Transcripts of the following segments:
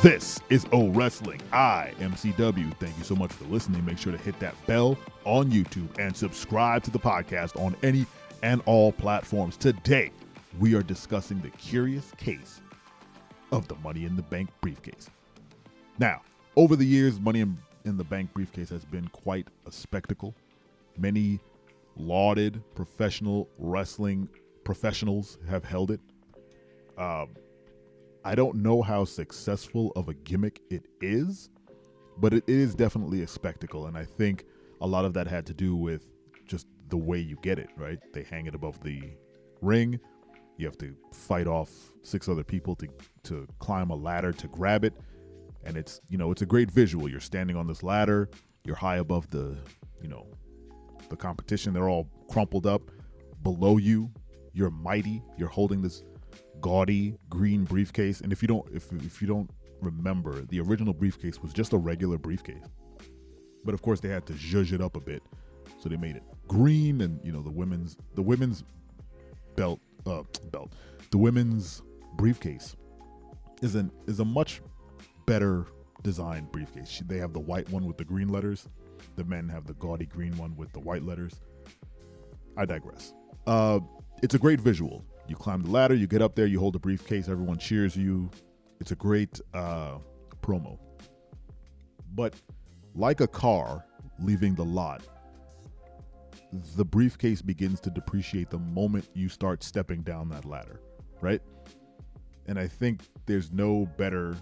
This is O Wrestling. I am CW. Thank you so much for listening. Make sure to hit that bell on YouTube and subscribe to the podcast on any and all platforms. Today, we are discussing the curious case of the Money in the Bank briefcase. Now, over the years, Money in the Bank briefcase has been quite a spectacle. Many lauded professional wrestling professionals have held it. I don't know how successful of a gimmick it is, but it is definitely a spectacle. And I think a lot of that had to do with just the way you get it, right? They hang it above the ring. You have to fight off 6 other people to climb a ladder to grab it. And it's a great visual. You're standing on this ladder. You're high above the competition. They're all crumpled up. Below you, you're mighty. You're holding this gaudy green briefcase. And if you don't remember, the original briefcase was just a regular briefcase. But of course they had to zhuzh it up a bit. So they made it green, and the women's the women's briefcase is a much better designed briefcase. They have the white one with the green letters. The men have the gaudy green one with the white letters. I digress. It's a great visual. You climb the ladder, you get up there, you hold the briefcase, everyone cheers you. It's a great promo. But like a car leaving the lot, the briefcase begins to depreciate the moment you start stepping down that ladder, right? And I think there's no better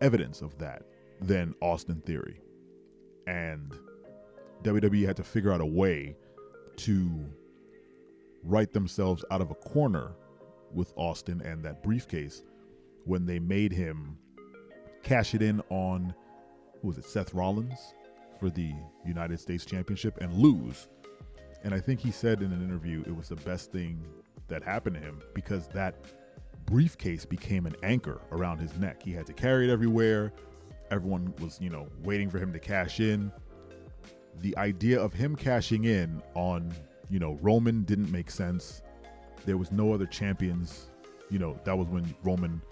evidence of that than Austin Theory. And WWE had to figure out a way to write themselves out of a corner with Austin and that briefcase when they made him cash it in on, Seth Rollins for the United States Championship and lose. And I think he said in an interview it was the best thing that happened to him because that briefcase became an anchor around his neck. He had to carry it everywhere. Everyone was, waiting for him to cash in. The idea of him cashing in on, Roman didn't make sense. There was no other champions. That was when Roman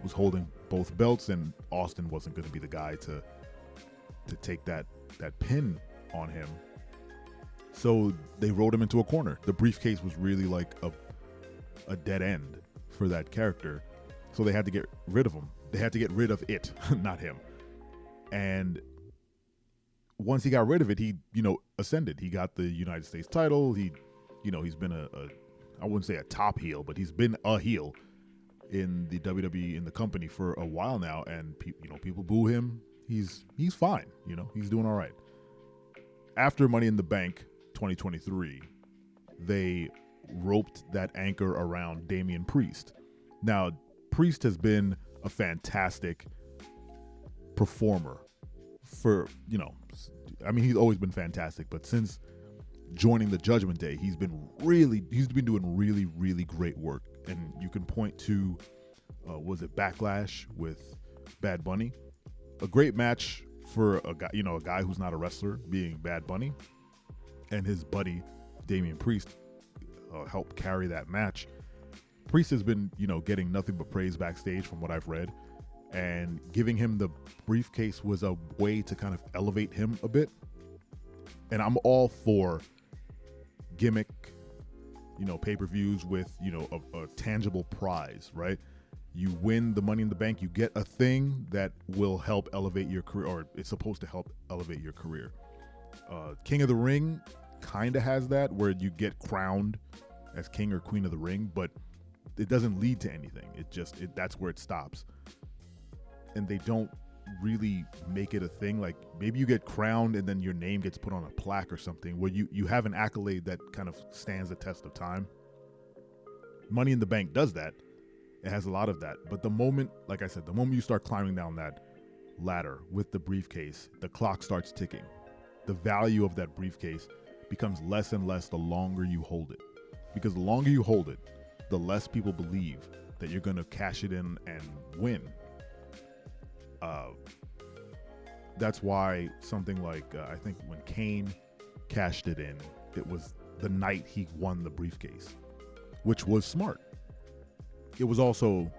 was holding both belts, and Austin wasn't going to be the guy to take that pin on him. So they wrote him into a corner. The briefcase was really like a dead end for that character. So they had to get rid of him. They had to get rid of it, not him. And once he got rid of it, he, ascended. He got the United States title. He's been I wouldn't say a top heel, but he's been a heel in the WWE, in the company for a while now. And people boo him. He's fine. He's doing all right. After Money in the Bank 2023, they roped that anchor around Damian Priest. Now, Priest has been a fantastic performer for, he's always been fantastic, but since joining the Judgment Day, he's been doing really, really great work. And you can point to, Backlash with Bad Bunny? A great match for a guy who's not a wrestler being Bad Bunny, and his buddy Damian Priest helped carry that match. Priest has been, getting nothing but praise backstage from what I've read, and giving him the briefcase was a way to kind of elevate him a bit. And I'm all for gimmick, pay-per-views with, a tangible prize, right? You win the Money in the Bank, you get a thing that will help elevate your career, or it's supposed to help elevate your career. King of the Ring kind of has that, where you get crowned as King or Queen of the Ring, but it doesn't lead to anything. That's where it stops. And they don't really make it a thing. Like maybe you get crowned and then your name gets put on a plaque or something where you have an accolade that kind of stands the test of time. Money in the Bank does that. It has a lot of that. But the moment you start climbing down that ladder with the briefcase, the clock starts ticking. The value of that briefcase becomes less and less the longer you hold it. Because the longer you hold it, the less people believe that you're going to cash it in and win. That's why something like, I think when Kane cashed it in, it was the night he won the briefcase, which was smart. it was also,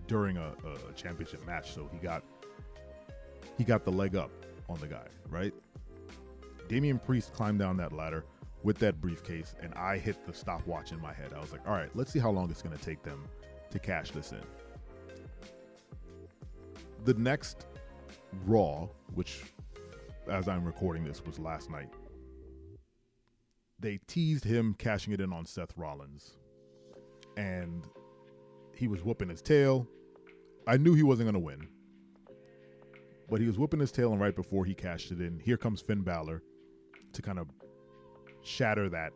during a championship match, so he got the leg up on the guy, right? Damian Priest climbed down that ladder with that briefcase, and I hit the stopwatch in my head. I was like, all right, let's see how long it's going to take them to cash this in. The next Raw, which, as I'm recording this, was last night, they teased him cashing it in on Seth Rollins, and he was whooping his tail. I knew he wasn't going to win, but he was whooping his tail, and right before he cashed it in, here comes Finn Balor to kind of shatter that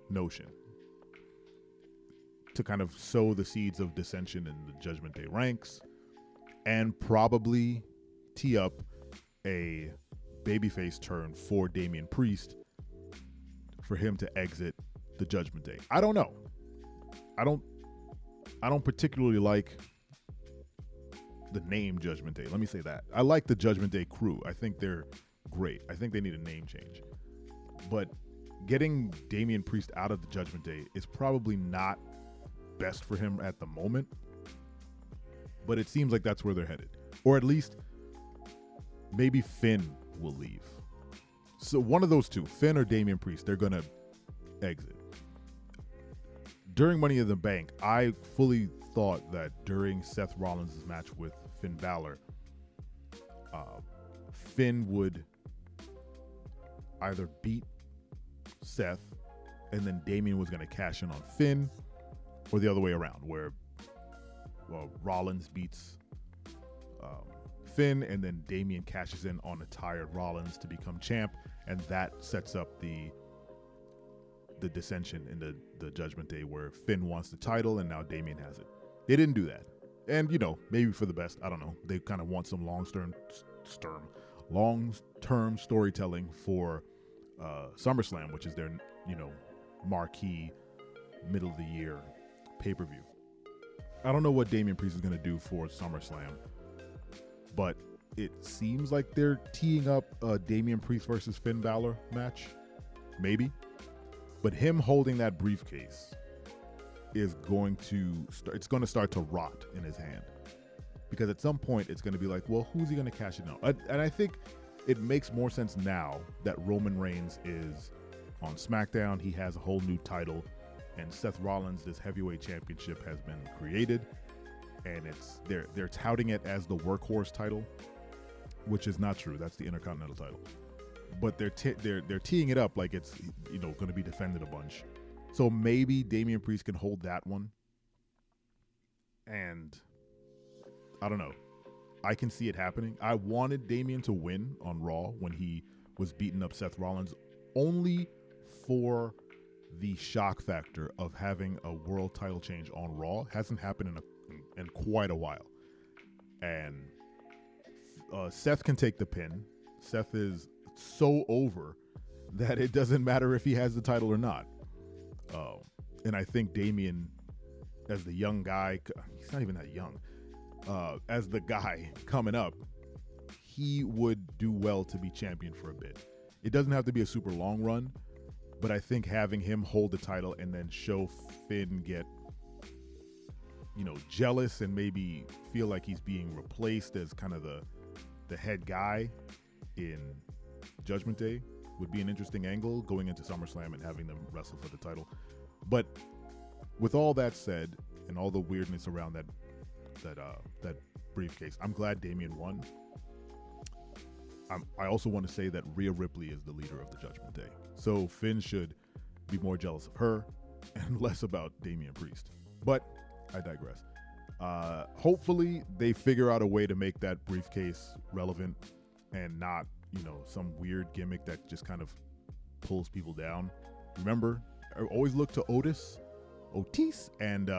notion, to kind of sow the seeds of dissension in the Judgment Day ranks, and probably tee up a babyface turn for Damian Priest for him to exit the Judgment Day. I don't know. I don't particularly like the name Judgment Day. Let me say that. I like the Judgment Day crew. I think they're great. I think they need a name change. But getting Damian Priest out of the Judgment Day is probably not best for him at the moment. But it seems like that's where they're headed. Or at least maybe Finn will leave. So one of those two, Finn or Damian Priest, they're going to exit. During Money in the Bank, I fully thought that during Seth Rollins' match with Finn Balor, Finn would either beat Seth and then Damian was going to cash in on Finn, or the other way around, where Rollins beats Finn and then Damian cashes in on a tired Rollins to become champ, and that sets up the dissension in the Judgment Day where Finn wants the title and now Damian has it. They didn't do that. And, maybe for the best. I don't know. They kind of want some long-term storytelling for SummerSlam, which is their, marquee middle-of-the-year pay-per-view. I don't know what Damian Priest is going to do for SummerSlam, but it seems like they're teeing up a Damian Priest versus Finn Balor match. Maybe. But him holding that briefcase is going to start to rot in his hand, because at some point it's going to be like, well, who's he going to cash it on? And I think it makes more sense now that Roman Reigns is on SmackDown. He has a whole new title, and Seth Rollins, this heavyweight championship has been created, and they're touting it as the workhorse title, which is not true. That's the Intercontinental title. But they're teeing it up like it's going to be defended a bunch. So maybe Damian Priest can hold that one. And I don't know. I can see it happening. I wanted Damian to win on Raw when he was beating up Seth Rollins, only for the shock factor of having a world title change on Raw. Hasn't happened in quite a while. And Seth can take the pin. Seth is so over that it doesn't matter if he has the title or not. And I think Damian, as the young guy, he's not even that young, as the guy coming up, he would do well to be champion for a bit. It doesn't have to be a super long run, but I think having him hold the title and then show Finn get, jealous and maybe feel like he's being replaced as kind of the head guy in Judgment Day would be an interesting angle going into SummerSlam and having them wrestle for the title. But with all that said, and all the weirdness around that briefcase, I'm glad Damian won. I also want to say that Rhea Ripley is the leader of the Judgment Day, so Finn should be more jealous of her and less about Damian Priest. But I digress. Hopefully they figure out a way to make that briefcase relevant and not some weird gimmick that just kind of pulls people down. Remember, I always look to Otis, and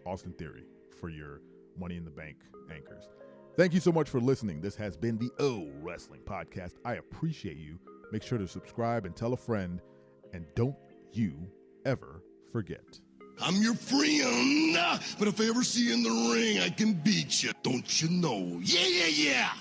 Austin Theory for your Money in the Bank anchors. Thank you so much for listening. This has been the O Wrestling Podcast. I appreciate you. Make sure to subscribe and tell a friend, and don't you ever forget. I'm your friend, but if I ever see you in the ring, I can beat you. Don't you know? Yeah, yeah, yeah.